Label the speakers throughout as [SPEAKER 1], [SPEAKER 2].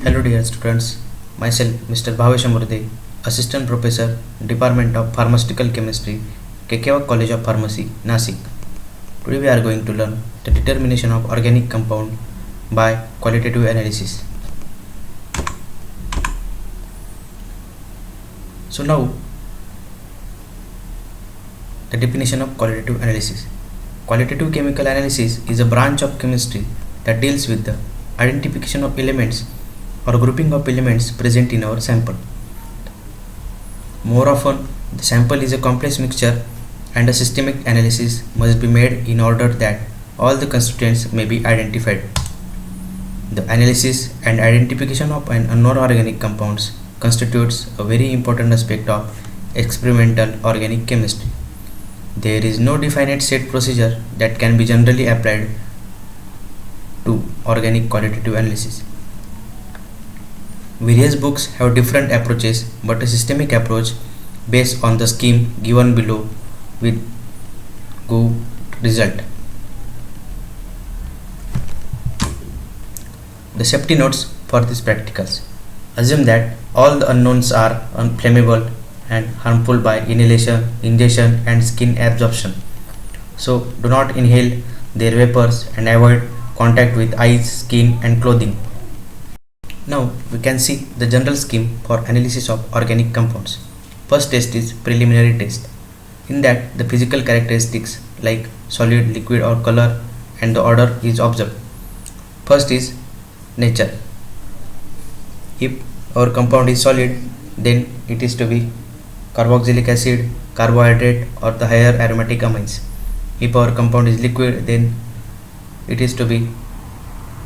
[SPEAKER 1] Hello dear students, myself Mr. Bhavesh Amurde, Assistant Professor, Department of Pharmaceutical Chemistry, Kekewa College of Pharmacy, Nasik. Today we are going to learn the determination of organic compound by qualitative analysis. So now the definition of qualitative analysis. Qualitative chemical analysis is a branch of chemistry that deals with the identification of elements or grouping of elements present in our sample. More often, the sample is a complex mixture and a systemic analysis must be made in order that all the constituents may be identified. The analysis and identification of an unknown organic compounds constitutes a very important aspect of experimental organic chemistry. There is no definite set procedure that can be generally applied to organic qualitative analysis. Various books have different approaches, but a systemic approach based on the scheme given below will good result. The safety notes for these practicals. Assume that all the unknowns are unflammable and harmful by inhalation, ingestion and skin absorption. So do not inhale their vapors and avoid contact with eyes, skin and clothing. Now we can see the general scheme for analysis of organic compounds. First test is preliminary test. In that the physical characteristics like solid, liquid or color and the order is observed. First is nature. If our compound is solid, then it is to be carboxylic acid, carbohydrate or the higher aromatic amines. If our compound is liquid, then it is to be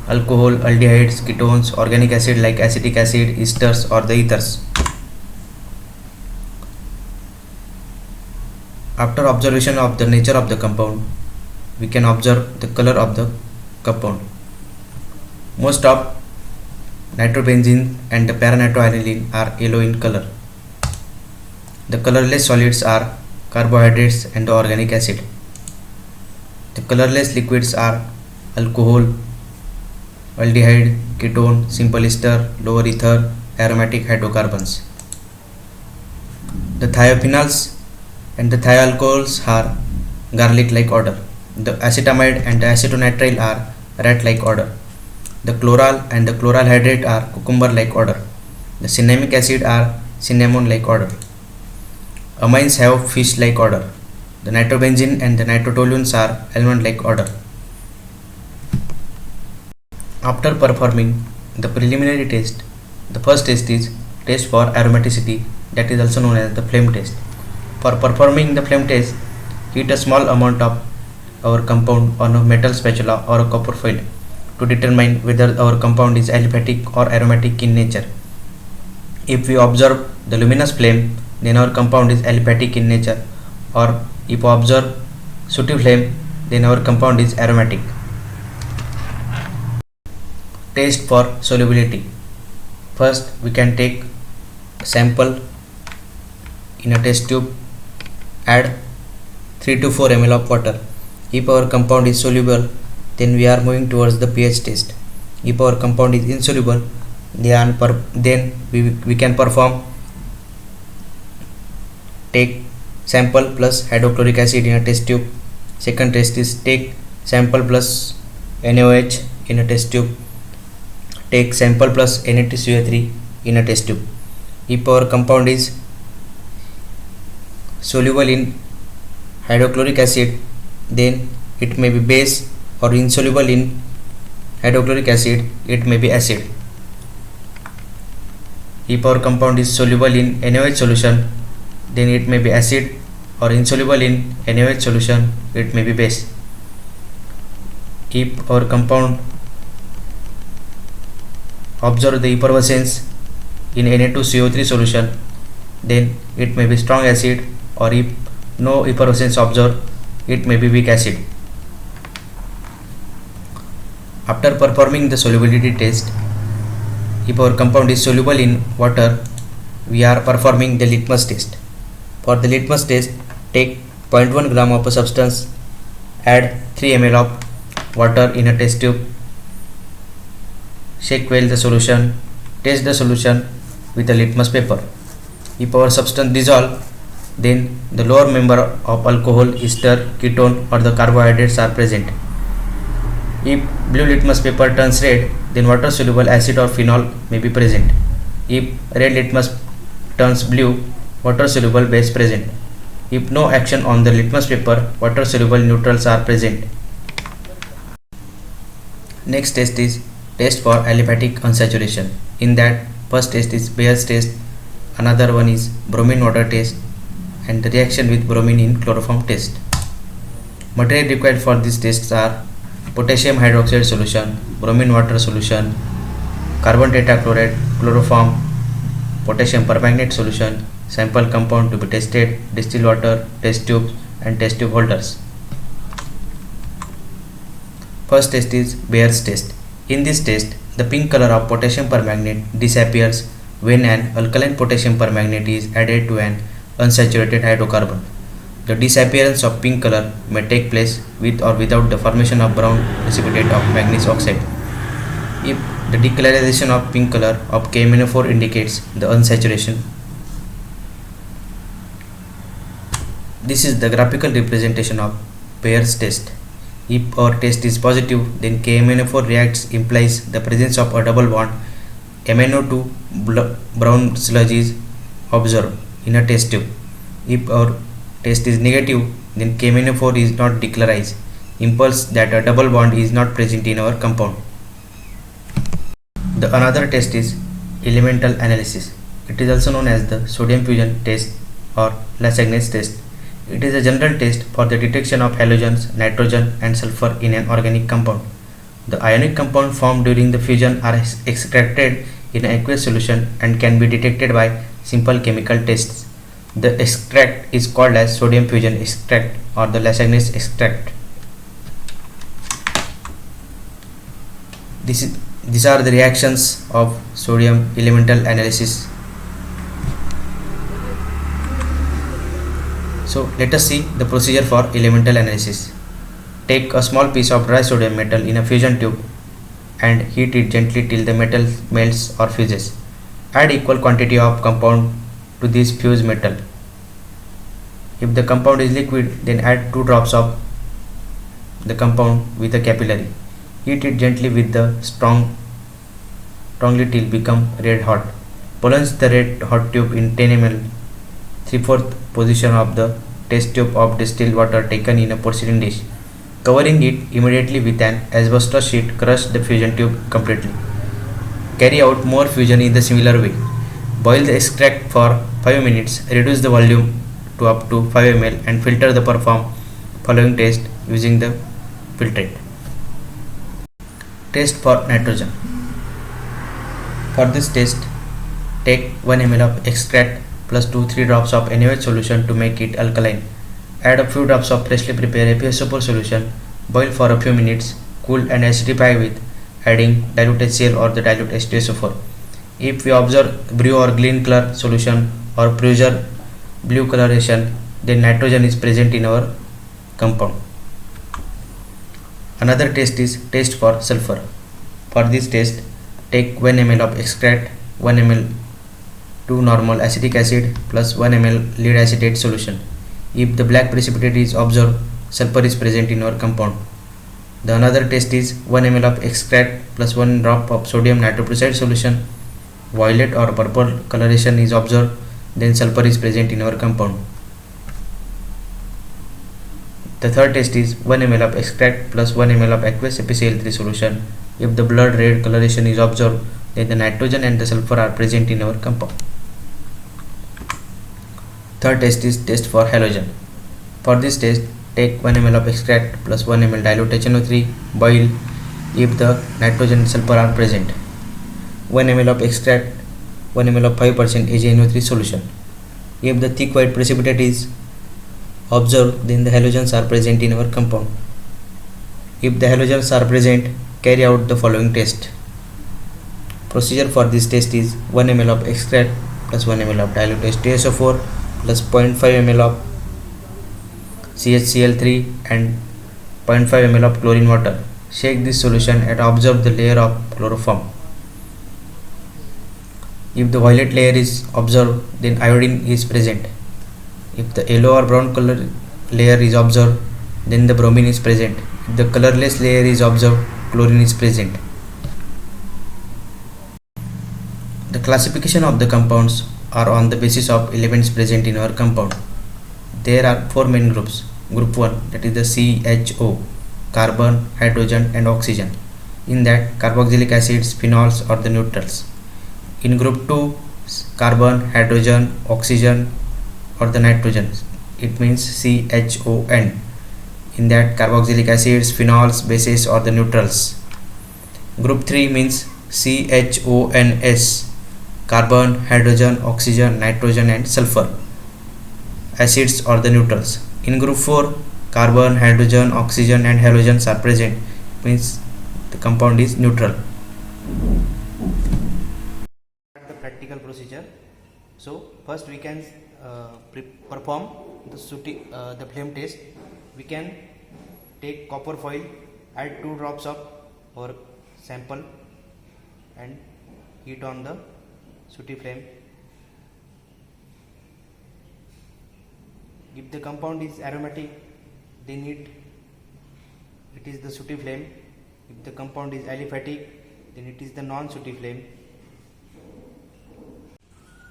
[SPEAKER 1] alcohol, aldehydes, ketones, organic acid like acetic acid, esters or the ethers. After observation of the nature of the compound, we can observe the color of the compound. Most of nitrobenzene and the para-nitroaniline are yellow in color. The colorless solids are carbohydrates and the organic acid. The colorless liquids are alcohol, aldehyde, ketone, simple ester, lower ether, aromatic hydrocarbons. The thiophenols and the thioalcohols are garlic-like odor. The acetamide and the acetonitrile are rat-like odor. The chloral and the chloral hydrate are cucumber-like odor. The cinnamic acid are cinnamon-like odor. Amines have fish-like odor. The nitrobenzene and the nitrotoluenes are almond-like odor. After performing the preliminary test, the first test is test for aromaticity, that is also known as the flame test. For performing the flame test, heat a small amount of our compound on a metal spatula or a copper foil to determine whether our compound is aliphatic or aromatic in nature. If we observe the luminous flame, then our compound is aliphatic in nature, or if we observe sooty flame, then our compound is aromatic. Test for solubility. First, we can take sample in a test tube, add 3 to 4 ml of water. If our compound is soluble, then we are moving towards the pH test. If our compound is insoluble, then we can perform take sample plus hydrochloric acid in a test tube. Second test is take sample plus NaOH in a test tube. Take sample plus Na2CO3 in a test tube. If our compound is soluble in hydrochloric acid, then it may be base, or insoluble in hydrochloric acid, it may be acid. If our compound is soluble in NaOH solution, then it may be acid, or insoluble in NaOH solution, it may be base. If our compound observe the effervescence in Na2CO3 solution, then it may be strong acid, or if no effervescence observed, it may be weak acid. After performing the solubility test, if our compound is soluble in water, we are performing the litmus test. For the litmus test, take 0.1 gram of a substance, add 3 ml of water in a test tube, shake well the solution Test the solution with a litmus paper. If our substance dissolve, then the lower member of alcohol, ester, ketone or the carbohydrates are present. If blue litmus paper turns red, then water soluble acid or phenol may be present. If red litmus turns blue, water soluble base present. If no action on the litmus paper, water soluble neutrals are present. Next test is test for aliphatic unsaturation. In that, first test is Bayer's test, another one is bromine water test, and the reaction with bromine in chloroform test. Material required for these tests are potassium hydroxide solution, bromine water solution, carbon tetrachloride, chloroform, potassium permanganate solution, sample compound to be tested, distilled water, test tubes and test tube holders. First test is Bayer's test. In this test, the pink color of potassium permanganate disappears when an alkaline potassium permanganate is added to an unsaturated hydrocarbon. The disappearance of pink color may take place with or without the formation of brown precipitate of manganese oxide. If the decolorization of pink color of KMnO4 indicates the unsaturation. This is the graphical representation of Bayer's test. If our test is positive, then KMnO4 reacts implies the presence of a double bond MnO2 brown sludge is observed in a test tube. If our test is negative, then KMnO4 is not decolorized, impulse that a double bond is not present in our compound. The another test is elemental analysis. It is also known as the sodium fusion test or Lassagn's test. It is a general test for the detection of halogens, nitrogen and sulfur in an organic compound. The ionic compound formed during the fusion are extracted in an aqueous solution and can be detected by simple chemical tests. The extract is called as sodium fusion extract or the Lassagn's extract. These are the reactions of sodium elemental analysis. So let us see the procedure for elemental analysis. Take a small piece of dry sodium metal in a fusion tube and heat it gently till the metal melts or fuses. Add equal quantity of compound to this fused metal. If the compound is liquid, then add 2 drops of the compound with a capillary. Heat it gently with the strongly till become red hot. Plunge the red hot tube in 10 ml 3/4 position of the test tube of distilled water taken in a porcelain dish. Covering it immediately with an asbestos sheet, crush the fusion tube completely. Carry out more fusion in the similar way. Boil the extract for 5 minutes, reduce the volume to up to 5 ml and filter the perform following test using the filtrate. Test for nitrogen. For this test, take 1 ml of extract plus 2-3 drops of NaOH solution to make it alkaline. Add a few drops of freshly prepared FeSO4 solution, boil for a few minutes, cool and acidify with adding dilute HCl or the dilute H2SO4. If we observe blue or green color solution or preserve blue coloration, then nitrogen is present in our compound. Another test is test for sulfur. For this test, take 1 ml of extract, 1 ml 2 normal acetic acid plus 1 ml lead acetate solution. If the black precipitate is observed, sulfur is present in our compound. The another test is 1 ml of extract plus 1 drop of sodium nitroprusside solution. Violet or purple coloration is observed, then sulfur is present in our compound. The third test is 1 ml of extract plus 1 ml of aqueous FeCl3 solution. If the blood red coloration is observed, then the nitrogen and the sulfur are present in our compound. Third test is test for halogen. For this test, take 1 ml of extract plus 1 ml dilute HNO3, boil if the nitrogen and sulfur are present. 1 ml of extract, 1 ml of 5% AgNO3 solution. If the thick white precipitate is observed, then the halogens are present in our compound. If the halogens are present, carry out the following test. Procedure for this test is 1 ml of extract plus 1 ml of dilute H2SO4 plus 0.5 ml of CHCl3 and 0.5 ml of chlorine water. Shake this solution and observe the layer of chloroform. If the violet layer is observed, then iodine is present. If the yellow or brown color layer is observed, then the bromine is present. If the colorless layer is observed, chlorine is present. The classification of the compounds are on the basis of elements present in our compound. There are four main groups. Group 1, that is the CHO, carbon, hydrogen and oxygen. In that, carboxylic acids, phenols are the neutrals. In group 2, carbon, hydrogen, oxygen or the nitrogen. It means CHON. In that, carboxylic acids, phenols, bases or the neutrals. Group 3 means CHONS, carbon, hydrogen, oxygen, nitrogen and sulfur. Acids or the neutrals. In group 4, carbon, hydrogen, oxygen and halogens are present, means the compound is neutral. The practical procedure. So first we can perform the flame test. We can take copper foil, add 2 drops of our sample and heat on the sooty flame. If the compound is aromatic, then it is the sooty flame. If the compound is aliphatic, then it is the non-sooty flame.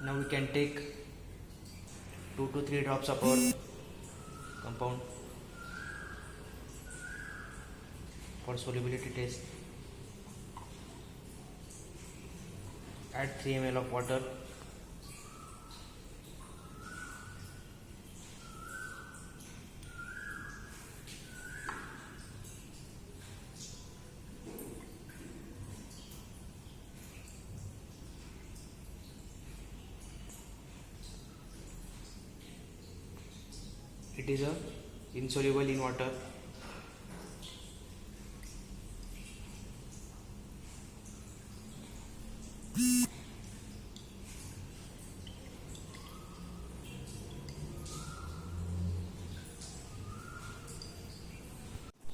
[SPEAKER 1] Now we can take 2 to 3 drops of our compound for solubility test. Add 3 ml of water. It is insoluble in water.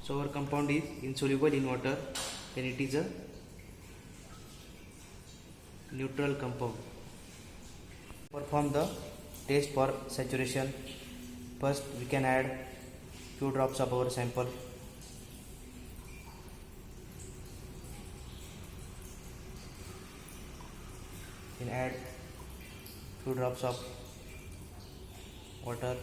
[SPEAKER 1] So our compound is insoluble in water, then it is a neutral compound. Perform the test for saturation. First we can add few drops of our sample. Then add few drops of water.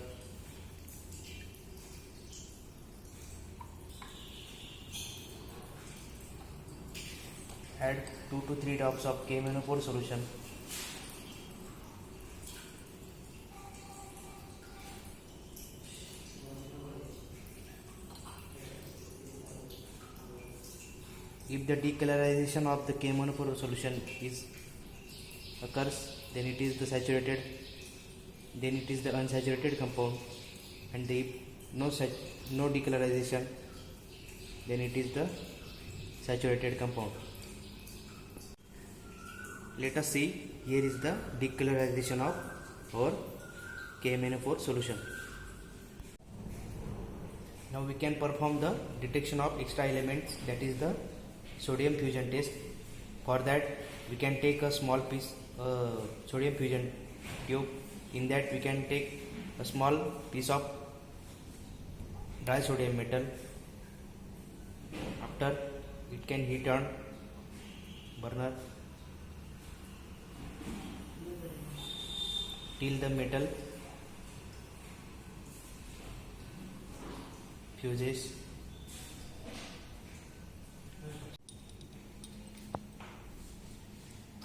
[SPEAKER 1] Add 2 to 3 drops of KMnO4 solution. If the decolorization of the KMnO4 solution occurs, then it is the saturated, then it is the unsaturated compound, and if no decolorization, then it is the saturated compound. Let us see, here is the decolorization of our KMnO4 solution. Now we can perform the detection of extra elements, that is the sodium fusion test. For that we can take a small piece sodium fusion tube. In that we can take a small piece of dry sodium metal. After it can heat on burner till the metal fuses.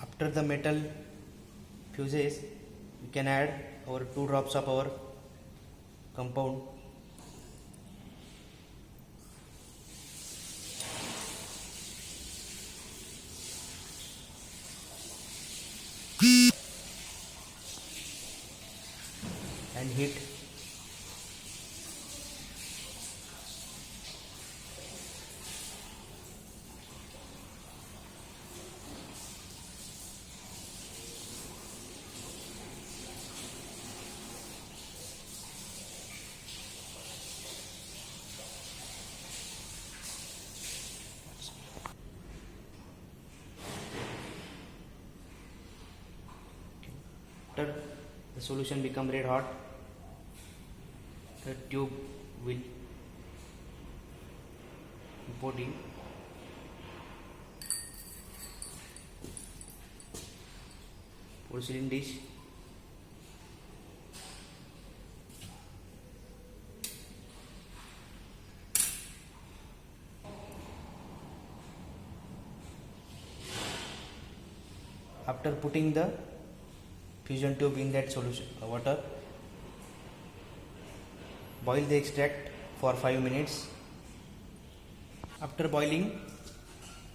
[SPEAKER 1] After the metal fuses, we can add our 2 drops of our compound. And heat. After the solution become red hot, the tube will put in porcelain dish. After putting the fusion tube in that solution water, boil the extract for 5 minutes. After boiling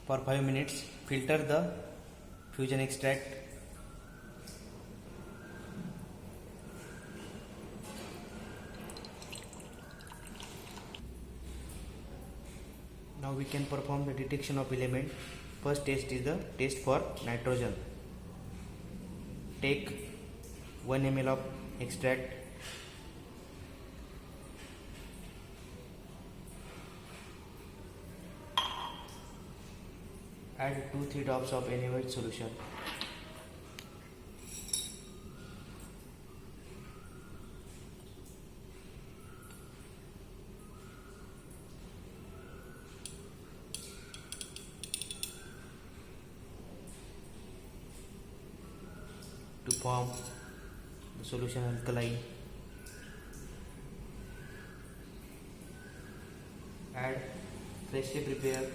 [SPEAKER 1] for 5 minutes, filter the fusion extract. Now we can perform the detection of element. First test is the test for nitrogen. Take 1 ml of extract, add 2-3 drops of NaOH solution. To form the solution alkali, add freshly prepared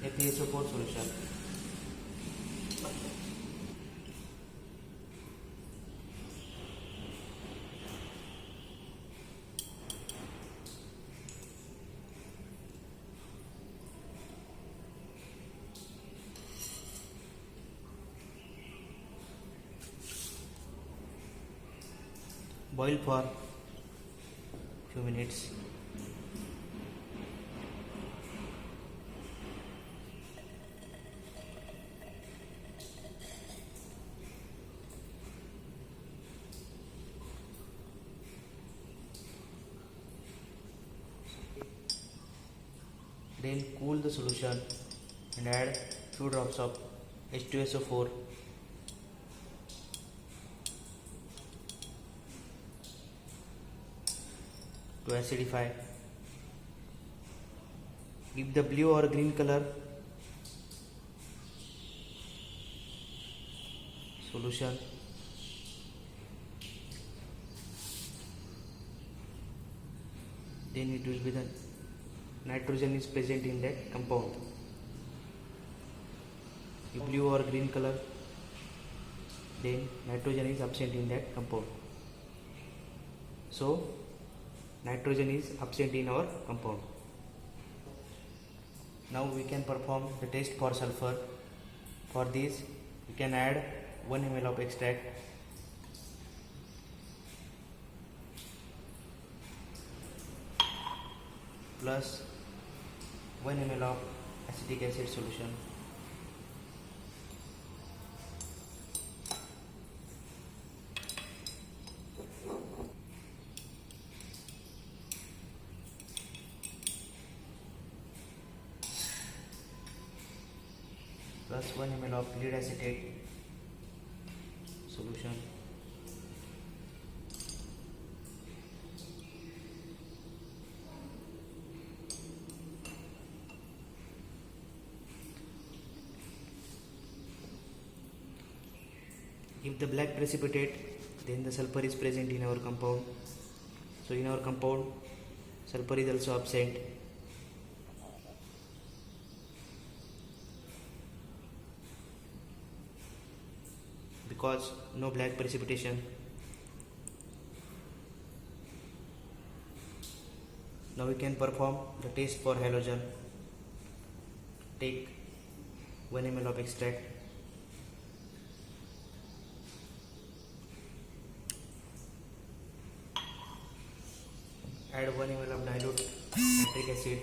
[SPEAKER 1] FeSO4 solution. Boil for few minutes. Then cool the solution and add few drops of H2SO4. To acidify. Give the blue or green color solution. Then it will be the nitrogen is present in that compound. If blue or green color, then nitrogen is absent in that compound. So nitrogen is absent in our compound. Now we can perform the test for sulfur. For this we can add 1 ml of extract, plus 1 ml of acetic acid solution. Plus 1 ml of lead acetate solution. If the black precipitate, then the sulfur is present in our compound. So in our compound, sulfur is also absent. Because no black precipitation. Now we can perform the test for halogen. Take 1 ml of extract, add 1 ml of dilute nitric acid,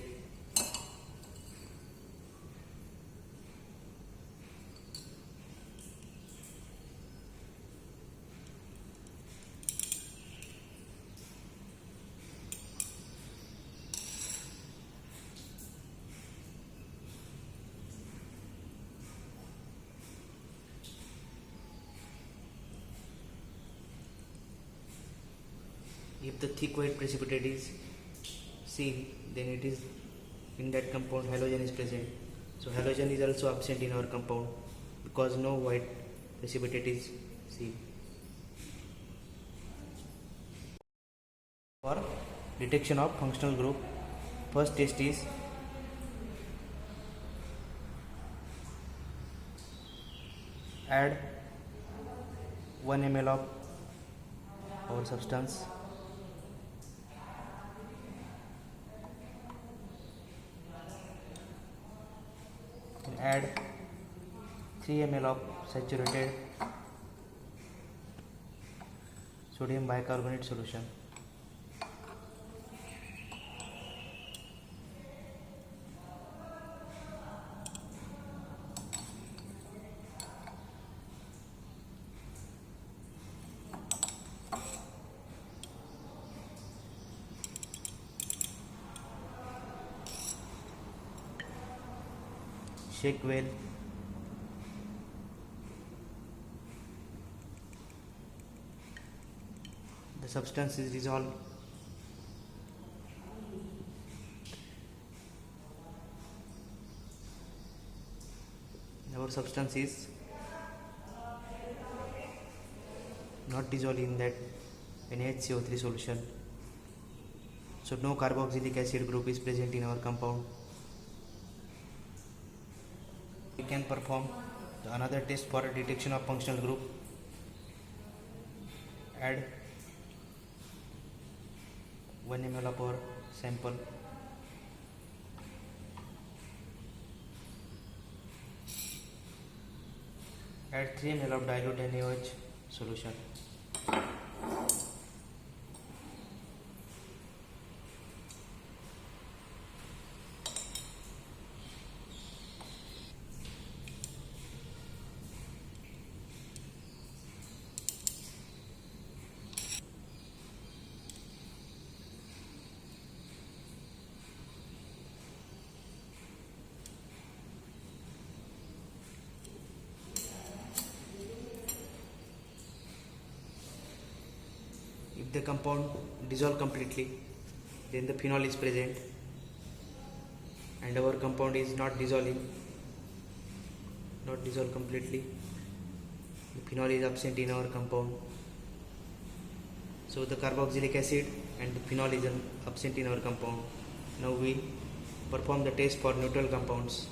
[SPEAKER 1] If the thick white precipitate is seen, then it is in that compound halogen is present. So halogen is also absent in our compound because no white precipitate is seen. For detection of functional group, first test is add 1 ml of our substance, and add 3 ml of saturated sodium bicarbonate solution. Shake well. The substance is dissolved. Our substance is not dissolved in that NaHCO3 solution. So no carboxylic acid group is present in our compound. We can perform another test for detection of functional group. Add 1 ml of our sample, add 3 ml of dilute NaOH solution. If the compound dissolve completely, then the phenol is present, and our compound is not dissolved completely. The phenol is absent in our compound. So the carboxylic acid and the phenol is absent in our compound. Now we perform the test for neutral compounds.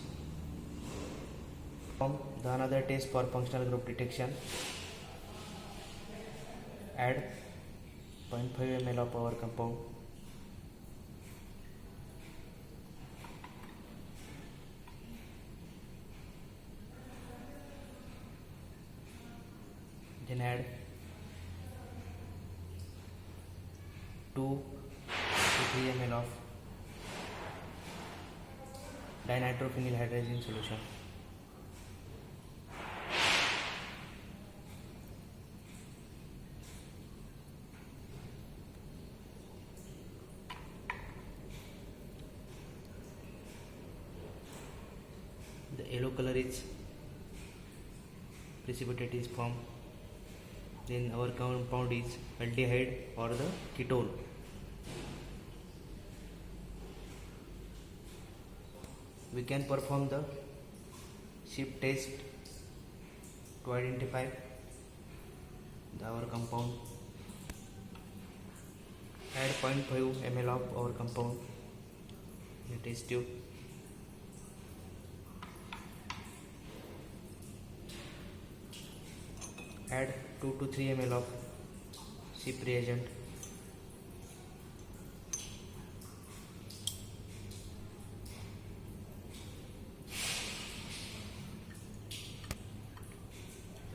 [SPEAKER 1] Perform the another test for functional group detection. Add 0.5 ml of our compound, then add 2 to 3 ml of dinitrophenylhydrazine solution. The yellow color is precipitate is formed. Then our compound is aldehyde or the ketone. We can perform the shift test to identify our compound. Add 0.5 ml of our compound in a test tube. Add 2 to 3 ml of SIP reagent.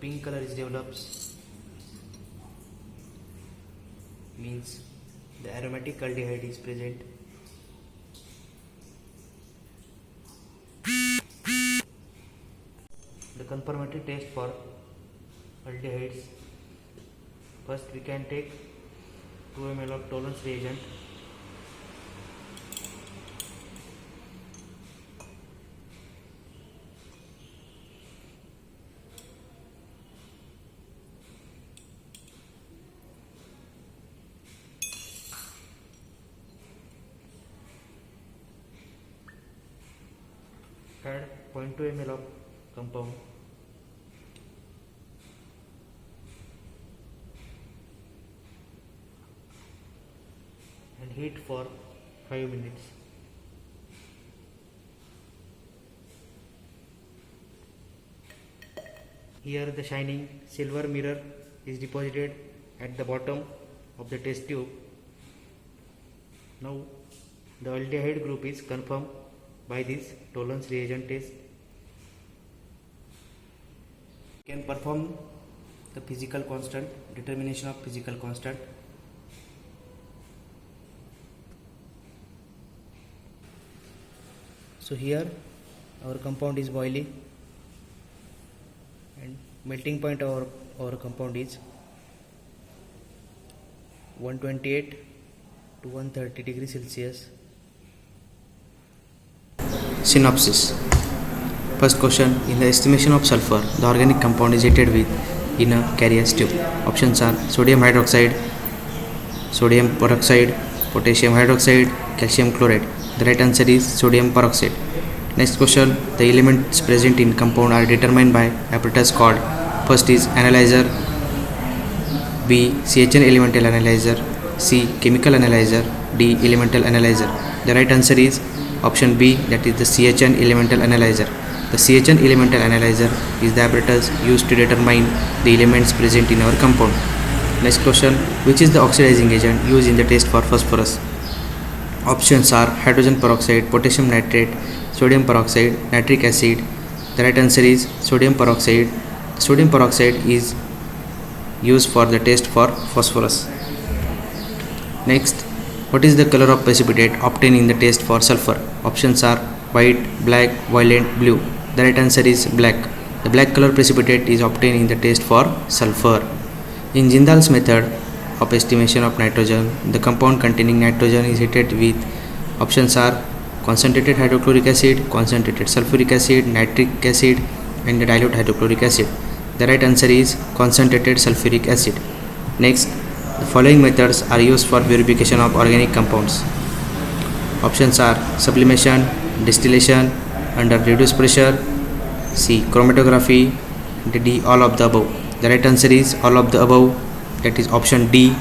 [SPEAKER 1] Pink color is develops, means the aromatic aldehyde is present. The confirmatory test for aldehydes. First we can take 2 ml of tolerance reagent. Add 0.2 ml of compound and heat for 5 minutes. Here the shining silver mirror is deposited at the bottom of the test tube. Now the aldehyde group is confirmed by this Tollens reagent test. We can perform the physical constant, determination of physical constant. So here our compound is boiling and melting point of our compound is 128 to 130 degrees Celsius. Synopsis. First question, in the estimation of sulfur, the organic compound is heated with in a carrier tube. Options are sodium hydroxide, sodium peroxide, potassium hydroxide, calcium chloride. The right answer is sodium peroxide. Next question, the elements present in compound are determined by apparatus called. First is analyzer, B CHN elemental analyzer, C chemical analyzer, D elemental analyzer. The right answer is option B, that is the CHN elemental analyzer. The CHN elemental analyzer is the apparatus used to determine the elements present in our compound. Next question, which is the oxidizing agent used in the test for phosphorus? Options are hydrogen peroxide, potassium nitrate, sodium peroxide, nitric acid. The right answer is sodium peroxide. Sodium peroxide is used for the test for phosphorus. Next, what is the color of precipitate obtained in the test for sulfur? Options are white, black, violet, blue. The right answer is black. The black color precipitate is obtained in the test for sulfur. In Jindal's method of estimation of nitrogen, the compound containing nitrogen is heated with. Options are concentrated hydrochloric acid, concentrated sulfuric acid, nitric acid, and the dilute hydrochloric acid. The right answer is concentrated sulfuric acid. Next, the following methods are used for purification of organic compounds. Options are sublimation, distillation, under reduced pressure, C chromatography, D all of the above. The right answer is all of the above, that is option D.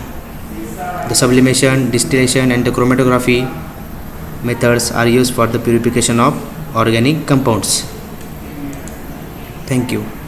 [SPEAKER 1] The sublimation, distillation and the chromatography methods are used for the purification of organic compounds. Thank you.